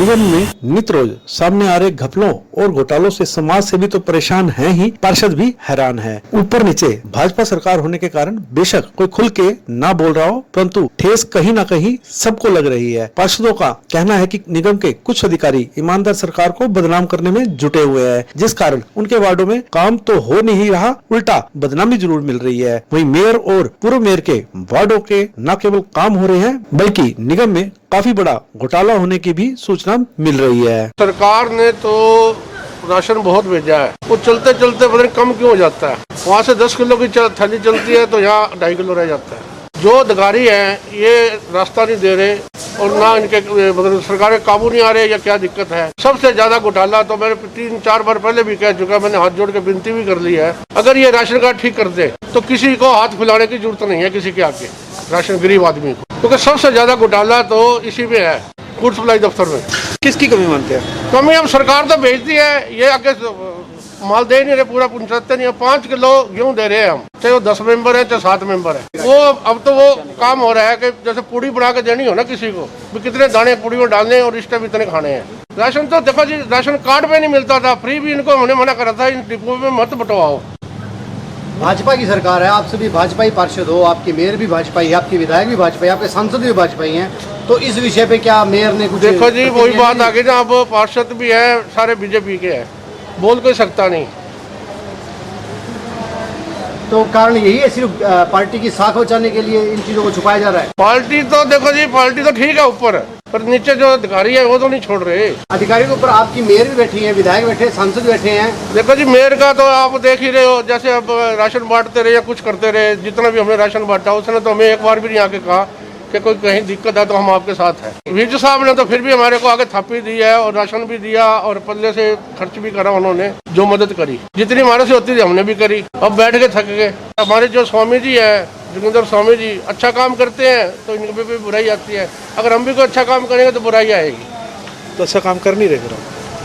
निगम में नित रोज सामने आ रहे घपलों और घोटालों से समाज से भी तो परेशान हैं ही, पार्षद भी हैरान है। ऊपर नीचे भाजपा सरकार होने के कारण बेशक कोई खुल के ना बोल रहा हो, परंतु ठेस कहीं ना कहीं सबको लग रही है। पार्षदों का कहना है कि निगम के कुछ अधिकारी ईमानदार सरकार को बदनाम करने में जुटे हुए हैं, जिस कारण उनके वार्डो में काम तो हो नहीं रहा, उल्टा बदनामी जरूर मिल रही है। वहीं मेयर और पूर्व मेयर के वार्डो के न केवल काम हो रहे हैं, बल्कि निगम में काफी बड़ा घोटाला होने की भी सूचना मिल रही है। सरकार ने तो राशन बहुत भेजा है, वो चलते चलते पता नहीं कम क्यों हो जाता है। वहाँ से 10 किलो की थैली चलती है तो यहाँ 2.5 किलो रह जाता है। जो अधिकारी हैं ये रास्ता नहीं दे रहे और ना इनके मतलब सरकार के काबू नहीं आ रहे, या क्या दिक्कत है। सबसे ज्यादा घोटाला तो मैंने 3-4 बार पहले भी कह चुका, मैंने हाथ जोड़ के विनती भी कर ली है, अगर ये राशन कार्ड ठीक कर दे तो किसी को हाथ फैलाने की जरूरत नहीं है, किसी के आगे राशन गरीब आदमी को, क्योंकि सबसे ज्यादा घोटाला तो इसी में है, फूड सप्लाई दफ्तर में। किसकी कमी मानते हैं? कमी अब सरकार तो भेजती है, ये आगे माल दे नहीं रहे, पूरा पहुंचाते नहीं है। 5 किलो गेहूं दे रहे हैं हम, चाहे वो 10 मेंबर है चाहे 7 मेंबर है। वो अब तो वो काम हो रहा है कि जैसे पूड़ी बना के देनी हो ना किसी को, भी कितने दाने पूड़ी में डालने और इस टाइम इतने खाने हैं। राशन तो देखो जी, राशन कार्ड में नहीं मिलता था, फ्री भी इनको हमने मना करा था, इन डिपो में मत बंटवाओ। भाजपा की सरकार है, आप सभी भाजपा ही पार्षद हो, आपके मेयर भी भाजपा ही, आपके विधायक भी भाजपा ही, आपके सांसद भी भाजपा ही हैं, तो इस विषय पे क्या मेयर ने कुछ? देखो जी वही बात आ गई ना, अब पार्षद भी है सारे बीजेपी के हैं, बोल कोई सकता नहीं। तो कारण यही है, सिर्फ पार्टी की साख बचाने के लिए इन चीजों को छुपाया जा रहा है। पार्टी तो देखो जी, पार्टी तो ठीक है ऊपर, पर नीचे जो अधिकारी है वो तो नहीं छोड़ रहे। अधिकारियों के ऊपर आपकी मेयर भी बैठी है, विधायक बैठे, सांसद बैठे हैं। देखो जी मेयर का तो आप देख ही रहे हो, जैसे अब राशन बांटते रहे या कुछ करते रहे, जितना भी हमने राशन बांटा उसने तो हमें एक बार भी नहीं आके कहा कि कोई कहीं दिक्कत है तो हम आपके साथ हैं। वीज साहब ने तो फिर भी हमारे को आगे थापी दी है और राशन भी दिया और पल्ले से खर्च भी करा, उन्होंने जो मदद करी जितनी हमारे से होती थी हमने भी करी। अब बैठ के थक गए। हमारे जो स्वामी जी है, जोगिंदर स्वामी जी, अच्छा काम करते हैं तो इनके भी बुराई आती है, अगर हम भी कोई अच्छा काम करेंगे तो बुराई आएगी। तो अच्छा काम कर नहीं रहे?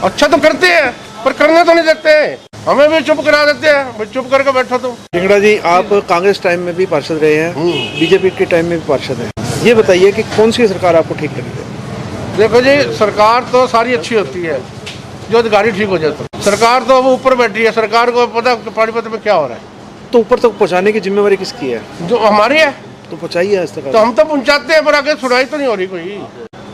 अच्छा तो करते हैं पर करने तो नहीं देते हैं, हमें भी चुप करा देते हैं, चुप करके बैठो तुम। ढिंगड़ा जी, आप कांग्रेस टाइम में भी पार्षद रहे हैं, बीजेपी के टाइम में भी पार्षद हैं, ये बताइए कि कौन सी सरकार आपको ठीक लगी है? देखो जी सरकार तो सारी अच्छी होती है, जो अधिकारी ठीक हो जाए तो। सरकार तो वो ऊपर बैठी है, सरकार को पता पानीपत में क्या हो रहा है, तो ऊपर तक पहुंचाने की जिम्मेवारी किसकी है? जो हमारी है। तो पहुंचाइए आज तक। तो हम तो पहुंचाते हैं पर आगे सुनाई तो नहीं हो रही कोई,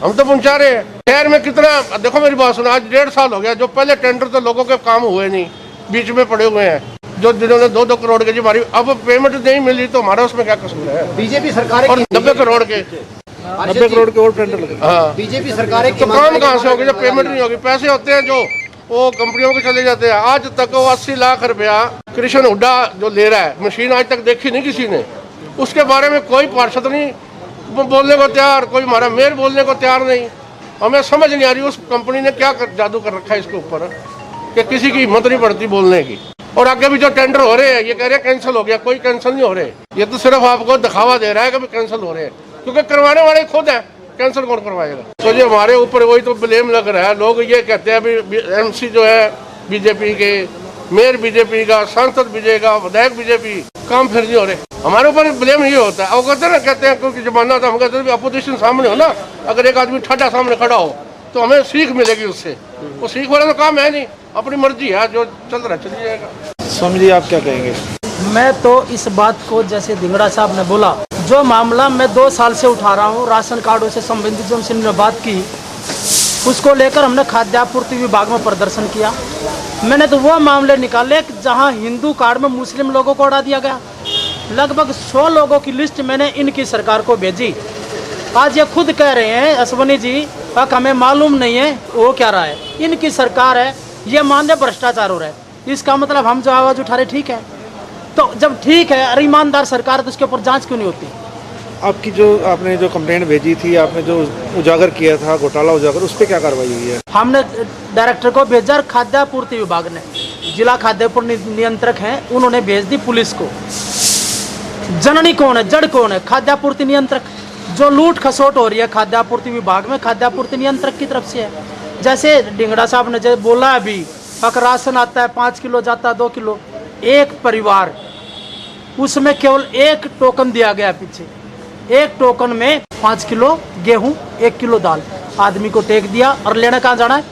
हम तो पहुंचा रहे हैं। शहर में कितना, देखो मेरी बात सुनो, आज 1.5 साल हो गया, जो पहले टेंडर तो लोगों के काम हुए नहीं, बीच में पड़े हुए हैं, जो जिन्होंने 2-2 करोड़ के जी हमारी अब पेमेंट नहीं मिली तो हमारा उसमें क्या कसूर है? बीजेपी सरकार और 90 करोड़ के 90 करोड़ के और टेंडर लगे। हाँ, बीजेपी सरकार तो काम कहाँ से होगी जब पेमेंट नहीं होगी? पैसे होते हैं जो वो कंपनियों के चले जाते हैं। आज तक वो 80 लाख रुपया कृष्ण हुड्डा जो ले रहा है, मशीन आज तक देखी नहीं किसी ने, उसके बारे में कोई पार्षद नहीं बोलने को तैयार, कोई हमारा मेयर बोलने को तैयार नहीं। हमें समझ नहीं आ रही उस कंपनी ने क्या जादू कर रखा है इसके ऊपर कि किसी की हिम्मत नहीं पड़ती बोलने की। और आगे भी जो टेंडर हो रहे हैं ये कह रहे हैं कैंसिल हो गया, कोई कैंसिल नहीं हो रहे, ये तो सिर्फ आपको दिखावा दे रहा है कि कैंसिल हो रहे हैं, क्योंकि करवाने वाले खुद है, कैंसिल कौन करवाएगा? तो ये हमारे ऊपर वही तो ब्लेम लग रहा है। लोग ये कहते हैं अभी एमसी जो है बीजेपी के, मेयर बीजेपी का, सांसद बीजेपी का, विधायक बीजेपी, काम फिर नहीं हो रहे। हमारे ऊपर ब्लेम ये होता है। वो कहते हैं, कहते हैं क्योंकि जमाना था, हम कहते हैं अपोजिशन सामने हो ना, अगर एक आदमी ठाडा सामने खड़ा हो तो हमें सीख मिलेगी उससे, वो सीख वाला तो काम है नहीं, अपनी मर्जी है, जो चल रहा चल जाएगा। स्वामी जी आप क्या कहेंगे? मैं तो इस बात को, जैसे ढिंगड़ा साहब ने बोला, जो मामला मैं 2 साल से उठा रहा हूँ, राशन कार्डों से संबंधित जो हमने बात की, उसको लेकर हमने खाद्य आपूर्ति विभाग में प्रदर्शन किया। मैंने तो वो मामले निकाले जहाँ हिंदू कार्ड में मुस्लिम लोगों को उड़ा दिया गया। लगभग 100 लोगों की लिस्ट मैंने इनकी सरकार को भेजी। आज ये खुद कह रहे हैं अश्वनी जी, हमें मालूम नहीं है वो क्या रहा है, इनकी सरकार है, ये मानदेय भ्रष्टाचार हो रहा है। इसका मतलब हम जो आवाज़ उठा रहे ठीक है, तो जब ठीक है अरे ईमानदार सरकार है तो उसके ऊपर जांच क्यों नहीं होती? आपकी जो आपने जो कंप्लेंट भेजी थी, आपने जो उजागर किया था घोटाला उजागर, उस पर क्या कार्रवाई हुई है? हमने डायरेक्टर को भेजा, खाद्य आपूर्ति विभाग ने, जिला खाद्य नियंत्रक हैं, उन्होंने भेज दी पुलिस को। जननी कौन है, जड़ कौन है? खाद्य आपूर्ति नियंत्रक। जो लूट खसोट हो रही है खाद्य आपूर्ति विभाग में, खाद्य आपूर्ति नियंत्रक की तरफ से है। जैसे ढिंगड़ा साहब ने जैसे बोला अभी, अगर राशन आता है 5 किलो जाता है 2 किलो, एक परिवार उसमें केवल 1 टोकन दिया गया, पीछे 1 टोकन में 5 किलो गेहूं, 1 किलो दाल, आदमी को टेक दिया और लेने कहाँ जाना है?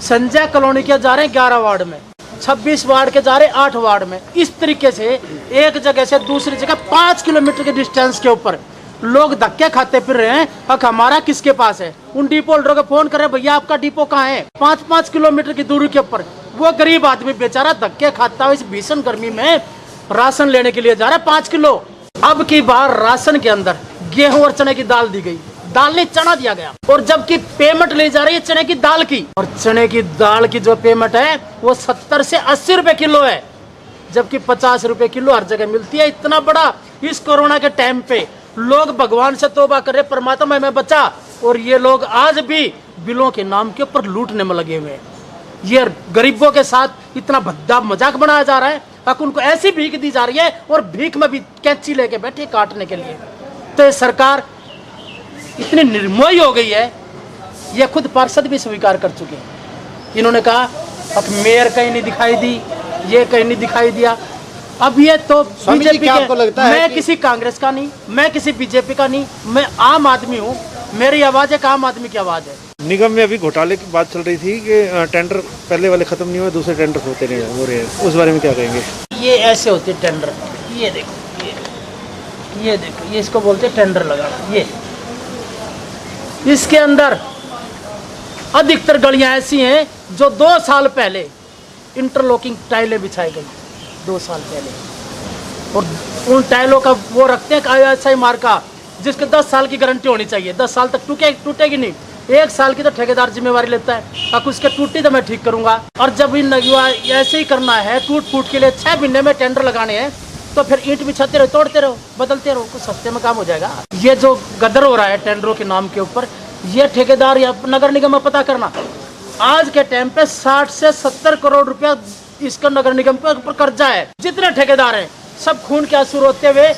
संजय कॉलोनी के जा रहे हैं 11 वार्ड में, 26 वार्ड के जा रहे 8 वार्ड में। इस तरीके से एक जगह से दूसरी जगह 5 किलोमीटर के डिस्टेंस के ऊपर लोग धक्के खाते फिर रहे हैं। हक हमारा किसके पास है? उन डिपो होल्डरों को फोन करे, भैया आपका डिपो कहाँ है? 5-5 किलोमीटर की दूरी के ऊपर वो गरीब आदमी बेचारा धक्के खाता हुआ इस भीषण गर्मी में राशन लेने के लिए जा रहा है 5 किलो। अब की बार राशन के अंदर गेहूं और चने की दाल दी गई, दाल नहीं चना दिया गया। और जबकि पेमेंट ले जा रही है चने की दाल की, और चने की दाल की जो पेमेंट है वो 70 से 80 रुपए किलो है, जबकि 50 रुपए किलो हर जगह मिलती है। इतना बड़ा इस कोरोना के टाइम पे लोग भगवान से तौबा कर रहे, परमात्मा में बचा, और ये लोग आज भी बिलों के नाम के ऊपर लूटने में लगे हुए हैं। ये गरीबों के साथ इतना भद्दा मजाक बनाया जा रहा है। अब उनको ऐसी भीख दी जा रही है और भीख में भी कैंची लेके बैठे काटने के लिए। तो ये सरकार इतनी निर्मोही हो गई है, ये खुद पार्षद भी स्वीकार कर चुके हैं। इन्होंने कहा अब मेयर कहीं नहीं दिखाई दी, ये कहीं नहीं दिखाई दिया। अब ये तो बीजेपी के, मैं किसी कांग्रेस का नहीं, मैं किसी बीजेपी का नहीं, मैं आम आदमी हूँ। मेरी आवाज एक आम आदमी की आवाज है। निगम में अभी घोटाले की बात चल रही थी कि टेंडर पहले वाले खत्म नहीं हुए, दूसरे टेंडर होते नहीं हो रहे हैं, उस बारे में क्या कहेंगे? ये ऐसे होते टेंडर, ये देखो, ये देखो, ये इसको बोलते टेंडर लगाना। ये इसके अंदर अधिकतर गलियां ऐसी हैं जो 2 साल पहले इंटरलॉकिंग टाइलें बिछाई गई, 2 साल पहले, और उन टाइलों का वो रखते हैं ऐसा ही मार्का जिसके 10 साल की गारंटी होनी चाहिए। 10 साल तक टूटेगी नहीं, 1 साल की तो ठेकेदार जिम्मेवारी लेता है। अब उसके टूटी तो मैं ठीक करूंगा, और जब इन ऐसे ही करना है टूट फूट के लिए 6 महीने में टेंडर लगाने हैं, तो फिर ईंट बिछाते रहो, तोड़ते रहो, बदलते रहो, कुछ सस्ते में काम हो जाएगा। ये जो गदर हो रहा है टेंडरों के नाम के ऊपर, ये ठेकेदार या नगर निगम में पता करना, आज के टाइम पे 60 से 70 करोड़ रुपया इसका नगर निगम के ऊपर कर्जा है। जितने ठेकेदार हैं सब खून के आंसू रोते हुए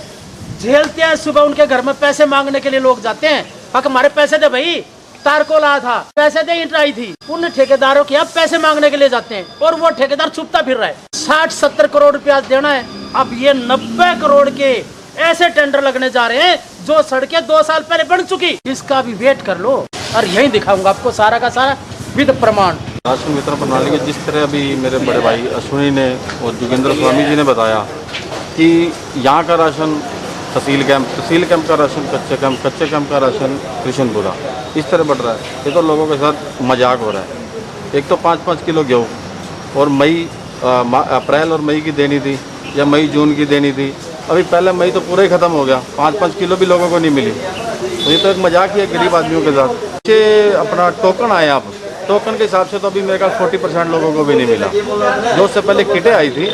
झेलते हैं। सुबह उनके घर में पैसे मांगने के लिए लोग जाते हैं, हक हमारे पैसे दे भाई, तार को लाया था, पैसे दे, ईंट आई थी। उन ठेकेदारों के अब पैसे मांगने के लिए जाते हैं और वो ठेकेदार छुपता फिर रहा है। 60-70 करोड़ रुपया देना है। अब ये 90 करोड़ के ऐसे टेंडर लगने जा रहे हैं जो सड़कें 2 साल पहले बन चुकी। इसका भी वेट कर लो, और यही दिखाऊंगा आपको सारा का सारा विद प्रमाण। राशन वितरण प्रणाली के जिस तरह अभी मेरे बड़े भाई अश्विनी ने और जोगेंद्र स्वामी जी ने बताया कि यहाँ का राशन तहसील कैंप का राशन कच्चे कैंप का राशन कृष्णपुरा, इस तरह बढ़ रहा है। ये तो लोगों के साथ मजाक हो रहा है। एक तो 5-5 किलो गेहूँ और अप्रैल और मई की देनी थी, या मई जून की देनी थी। अभी पहले मई तो पूरा ही ख़त्म हो गया, 5-5 किलो भी लोगों को नहीं मिली। तो ये तो एक मजाक ही है गरीब आदमियों के साथ। ये अपना टोकन आया, आप टोकन के हिसाब से तो अभी मेरे ख्याल 40% लोगों को भी नहीं मिला। जो उससे पहले किटें आई थी,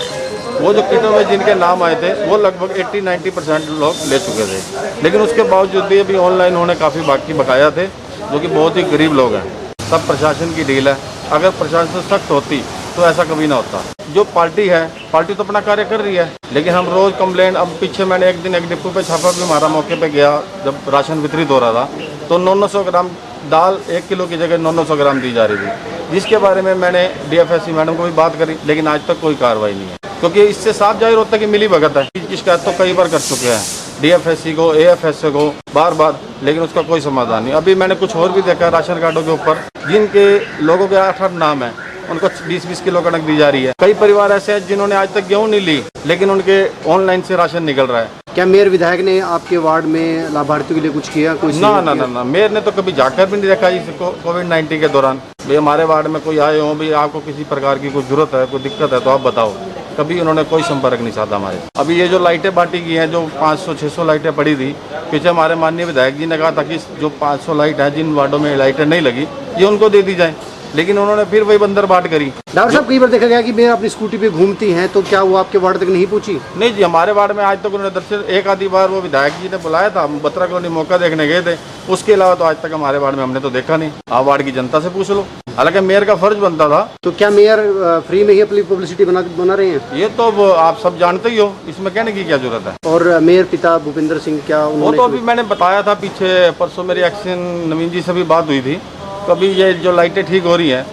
वो जो किटों में जिनके नाम आए थे वो लगभग 80-90% लोग ले चुके थे। लेकिन उसके बावजूद भी अभी ऑनलाइन होने काफ़ी बाकी बकाया थे, जो कि बहुत ही गरीब लोग हैं। सब प्रशासन की डील है। अगर प्रशासन सख्त होती तो ऐसा कभी ना होता। जो पार्टी है, पार्टी तो अपना कार्य कर रही है, लेकिन हम रोज़ कंप्लेंट, अब पीछे मैंने एक दिन एक डिपो पे छापा भी मारा, मौके पे गया जब राशन वितरित हो रहा था, तो 900 ग्राम दाल 1 किलो की जगह 900 ग्राम दी जा रही थी, जिसके बारे में मैंने डीएफएससी मैडम को भी बात करी, लेकिन आज तक कोई कार्रवाई नहीं है। क्योंकि इससे साफ जाहिर होता है कि मिली भगत है। इसकी शिकायत तो कई बार कर चुके हैं डीएफएससी को, एएफएससी को, बार, लेकिन उसका कोई समाधान नहीं। अभी मैंने कुछ और भी देखा राशन कार्डों के ऊपर, जिनके लोगों के 8-8 नाम है, उनको 20-20 किलो कणक दी जा रही है। कई परिवार ऐसे हैं जिन्होंने आज तक गेहूँ नहीं ली, लेकिन उनके ऑनलाइन से राशन निकल रहा है। क्या मेयर विधायक ने आपके वार्ड में लाभार्थियों के लिए कुछ किया? कोई ना, मेयर ने तो कभी जाकर भी नहीं देखा इस कोविड-19 के दौरान। भाई हमारे वार्ड में कोई आए हो, भाई आपको किसी प्रकार की कोई जरूरत है, कोई दिक्कत है तो आप बताओ, कभी उन्होंने कोई संपर्क नहीं साधा हमारे। अभी ये जो लाइटें बांटी गई हैं, जो 500-600 लाइटें पड़ी थी, पीछे हमारे माननीय विधायक जी ने कहा था कि जो 500 लाइट है, जिन वार्डों में लाइटें नहीं लगी, ये उनको दे दी जाए, लेकिन उन्होंने फिर वही बंदर बाट करी। डॉक्टर साहब, कई बार देखा गया कि मैं अपनी स्कूटी पे घूमती हैं, तो क्या वो आपके वार्ड तक नहीं पहुंची? नहीं जी, हमारे वार्ड में आज तक उन्होंने दरअसल एक आधी बार वो विधायक जी ने बुलाया था, हम बत्रा कॉलोनी मौका देखने गए थे, उसके अलावा तो आज तक हमारे वार्ड में हमने तो देखा नहीं। आप वार्ड की जनता से पूछ लो, हालांकि मेयर का फर्ज बनता था। तो क्या मेयर फ्री में ही अपनी पब्लिसिटी बना रहे हैं? ये तो आप सब जानते ही हो, इसमें कहने की क्या जरूरत है। और मेयर पिता भूपेंद्र सिंह, क्या वो तो अभी मैंने बताया था पीछे, परसों मेरी एक्शन नवीन जी से भी बात हुई थी। कभी ये जो लाइटें ठीक हो रही हैं,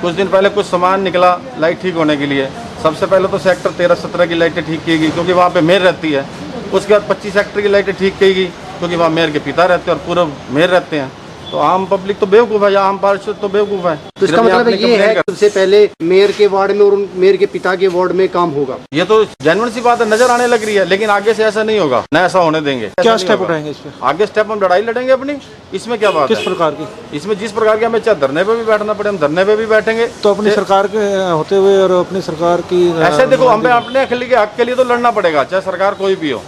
कुछ दिन पहले कुछ सामान निकला लाइट ठीक होने के लिए। सबसे पहले तो सेक्टर 13-17 की लाइटें ठीक की गई, क्योंकि वहाँ पे मेयर रहती है। उसके बाद 25 सेक्टर की लाइटें ठीक की गई, क्योंकि वहाँ मेयर के पिता रहते हैं और पूर्व मेयर रहते हैं। तो आम पब्लिक तो बेवकूफ़ है या आम पार्षद तो बेवकूफ़ है। तो इसका मतलब ये है कि सबसे पहले मेयर के वार्ड में और मेयर के पिता के वार्ड में काम होगा। ये तो जेन्युइन सी बात है, नजर आने लग रही है, लेकिन आगे से ऐसा नहीं होगा, न ऐसा होने देंगे। क्या स्टेप उठाएंगे इस पे? आगे स्टेप हम लड़ाई लड़ेंगे अपनी, इसमें क्या बात किस है? प्रकार की? इसमें जिस प्रकार की, हमें चाहे धरने पे भी बैठना पड़े हम धरने पे भी बैठेंगे। तो अपनी सरकार के होते हुए और अपनी सरकार की ऐसे देखो, हमें अपने हक के लिए तो लड़ना पड़ेगा, चाहे सरकार कोई भी हो।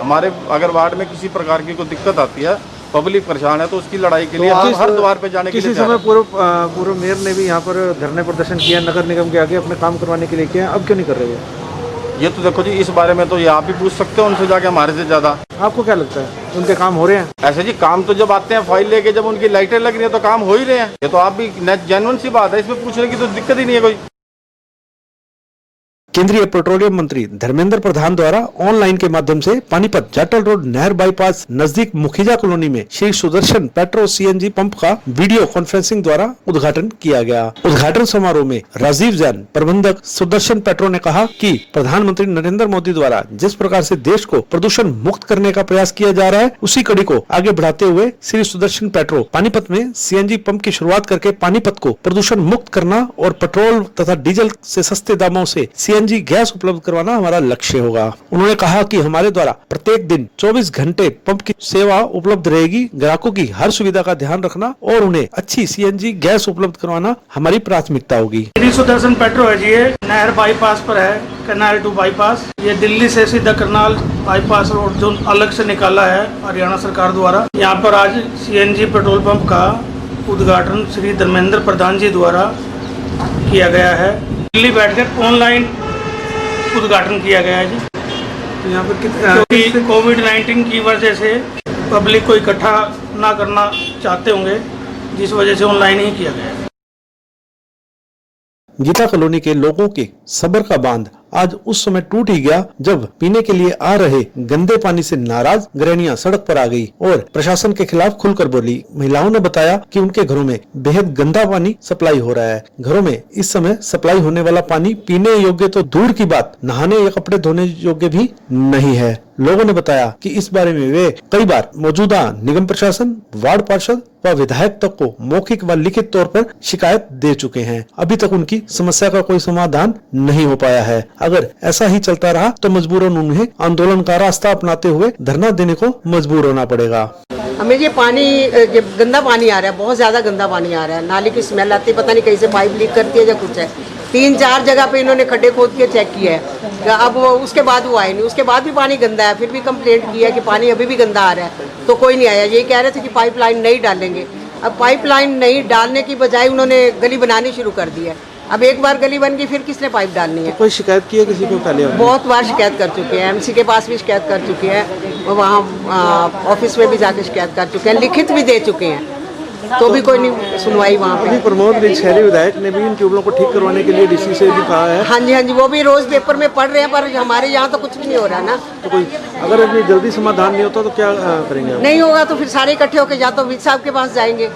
हमारे अगर वार्ड में किसी प्रकार की कोई दिक्कत आती है, पब्लिक परेशान है, तो उसकी लड़ाई के लिए हम हर द्वार पे जाने के लिए किसी समय पूर्व मेयर ने भी यहाँ पर धरने प्रदर्शन किया, नगर निगम के आगे अपने काम करवाने के लिए किया, अब क्यों नहीं कर रहे हो? ये तो देखो जी, इस बारे में तो ये आप भी पूछ सकते हो उनसे जाके, हमारे से ज्यादा। आपको क्या लगता है उनके काम हो रहे हैं? ऐसे जी, काम तो जब आते हैं फाइल लेके, जब उनकी लाइटें लग रही है तो काम हो ही रहे हैं। ये तो आप भी जेन्युइन सी बात है, इसमें पूछने की तो दिक्कत ही नहीं है कोई। केंद्रीय पेट्रोलियम मंत्री धर्मेंद्र प्रधान द्वारा ऑनलाइन के माध्यम से पानीपत जाटल रोड नहर बाईपास नजदीक मुखिजा कॉलोनी में Shri Sudarshan petro CNG pump का वीडियो कॉन्फ्रेंसिंग द्वारा उद्घाटन किया गया। उद्घाटन समारोह में राजीव जैन, प्रबंधक सुदर्शन पेट्रो ने कहा कि प्रधानमंत्री नरेंद्र मोदी द्वारा जिस प्रकार से देश को प्रदूषण मुक्त करने का प्रयास किया जा रहा है, उसी कड़ी को आगे बढ़ाते हुए श्री सुदर्शन पेट्रो पानीपत में सीएनजी पंप की शुरुआत करके पानीपत को प्रदूषण मुक्त करना और पेट्रोल तथा डीजल से सस्ते दामों से सीएनजी गैस उपलब्ध करवाना हमारा लक्ष्य होगा। उन्होंने कहा कि हमारे द्वारा प्रत्येक दिन 24 घंटे पंप की सेवा उपलब्ध रहेगी। ग्राहकों की हर सुविधा का ध्यान रखना और उन्हें अच्छी सीएनजी गैस उपलब्ध करवाना हमारी प्राथमिकता होगी। श्री सुदर्शन पेट्रो है जी, ये नहर बाईपास पर है, करनाल टू बाईपास। ये दिल्ली से सीधा करनाल बाईपास रोड जो अलग से निकाला है हरियाणा सरकार द्वारा। यहाँ पर आज सीएनजी पेट्रोल पंप का उद्घाटन श्री धर्मेंद्र प्रधान जी द्वारा किया गया है। दिल्ली बैठकर ऑनलाइन उद्घाटन किया गया है जी। तो यहाँ पर क्योंकि कोविड-19 की वजह से पब्लिक को इकट्ठा ना करना चाहते होंगे, जिस वजह से ऑनलाइन ही किया गया है। गीता कॉलोनी के लोगों के सब्र का बांध आज उस समय टूट ही गया जब पीने के लिए आ रहे गंदे पानी से नाराज गृहणियां सड़क पर आ गई और प्रशासन के खिलाफ खुलकर बोली। महिलाओं ने बताया कि उनके घरों में बेहद गंदा पानी सप्लाई हो रहा है। घरों में इस समय सप्लाई होने वाला पानी पीने योग्य तो दूर की बात, नहाने या कपड़े धोने योग्य भी नहीं है। लोगों ने बताया कि इस बारे में वे कई बार मौजूदा निगम प्रशासन, वार्ड पार्षद व विधायक तक को मौखिक व लिखित तौर पर शिकायत दे चुके हैं। अभी तक उनकी समस्या का कोई समाधान नहीं हो पाया है। अगर ऐसा ही चलता रहा तो मजबूरन उन्हें आंदोलन का रास्ता अपनाते हुए धरना देने को मजबूर होना पड़ेगा। हमें ये पानी गंदा पानी आ रहा है, बहुत ज्यादा गंदा पानी आ रहा है। नाली की स्मेल आती है, पता नहीं कहीं से पाइप लीक करती है या कुछ है। 3-4 जगह पे इन्होंने खड्डे खोद के चेक किया है। अब उसके बाद वो आए नहीं, उसके बाद भी पानी गंदा है। फिर भी कंप्लेंट किया कि पानी अभी भी गंदा आ रहा है, तो कोई नहीं आया। यही कह रहे थे कि पाइपलाइन नहीं डालेंगे। अब पाइपलाइन नहीं डालने की बजाय उन्होंने गली बनानी शुरू कर दी है। अब एक बार गली बन गई, फिर किसने पाइप डालनी है? तो कोई शिकायत की है किसी को पहले? बहुत बार शिकायत कर चुके हैं, एमसी के पास भी शिकायत कर चुके हैं, वहाँ ऑफिस में भी जाके शिकायत कर चुके हैं, लिखित भी दे चुके हैं, तो भी कोई नहीं सुनवाई वहाँ पे। प्रमोद शहरी विधायक ने भी इन ट्यूबलों को ठीक करवाने के लिए डीसी से भी कहा है। हाँ जी, वो भी रोज पेपर में पढ़ रहे हैं, पर हमारे यहाँ तो कुछ भी नहीं हो रहा ना। तो कोई अगर इतनी जल्दी समाधान नहीं होता तो क्या करेंगे आप? नहीं होगा तो फिर सारे इकट्ठे होकर या तो विज साहब के पास जाएंगे।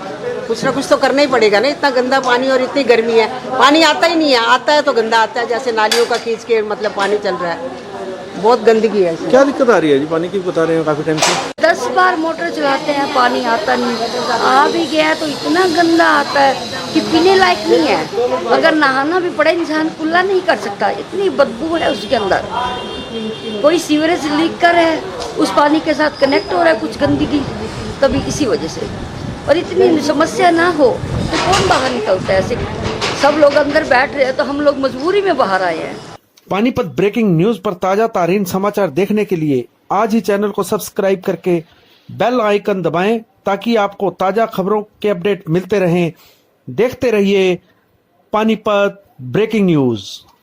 कुछ ना कुछ तो करना ही पड़ेगा ना, इतना गंदा पानी और इतनी गर्मी है, पानी आता ही नहीं है। आता है तो गंदा आता है, जैसे नालियों का खींच के मतलब पानी चल रहा है, बहुत गंदगी है। क्या दिक्कत आ रही है जी पानी की, बता रहे हैं काफी टाइम से? 10 बार मोटर चलाते हैं, पानी आता नहीं। आ भी गया तो इतना गंदा आता है कि पीने लायक नहीं है। अगर नहाना भी पड़े इंसान कुल्ला नहीं कर सकता, इतनी बदबू है उसके अंदर। कोई सीवरेज लीक कर है, उस पानी के साथ कनेक्ट हो रहा है कुछ गंदगी, तभी इसी वजह से। और इतनी समस्या ना हो तो कौन बाहर निकलता है? ऐसे सब लोग अंदर बैठ रहे हैं तो हम लोग मजबूरी में बाहर आए हैं। पानीपत ब्रेकिंग न्यूज पर ताजा तारीन समाचार देखने के लिए आज ही चैनल को सब्सक्राइब करके बेल आइकन दबाएं ताकि आपको ताजा खबरों के अपडेट मिलते रहें। देखते रहिए पानीपत ब्रेकिंग न्यूज।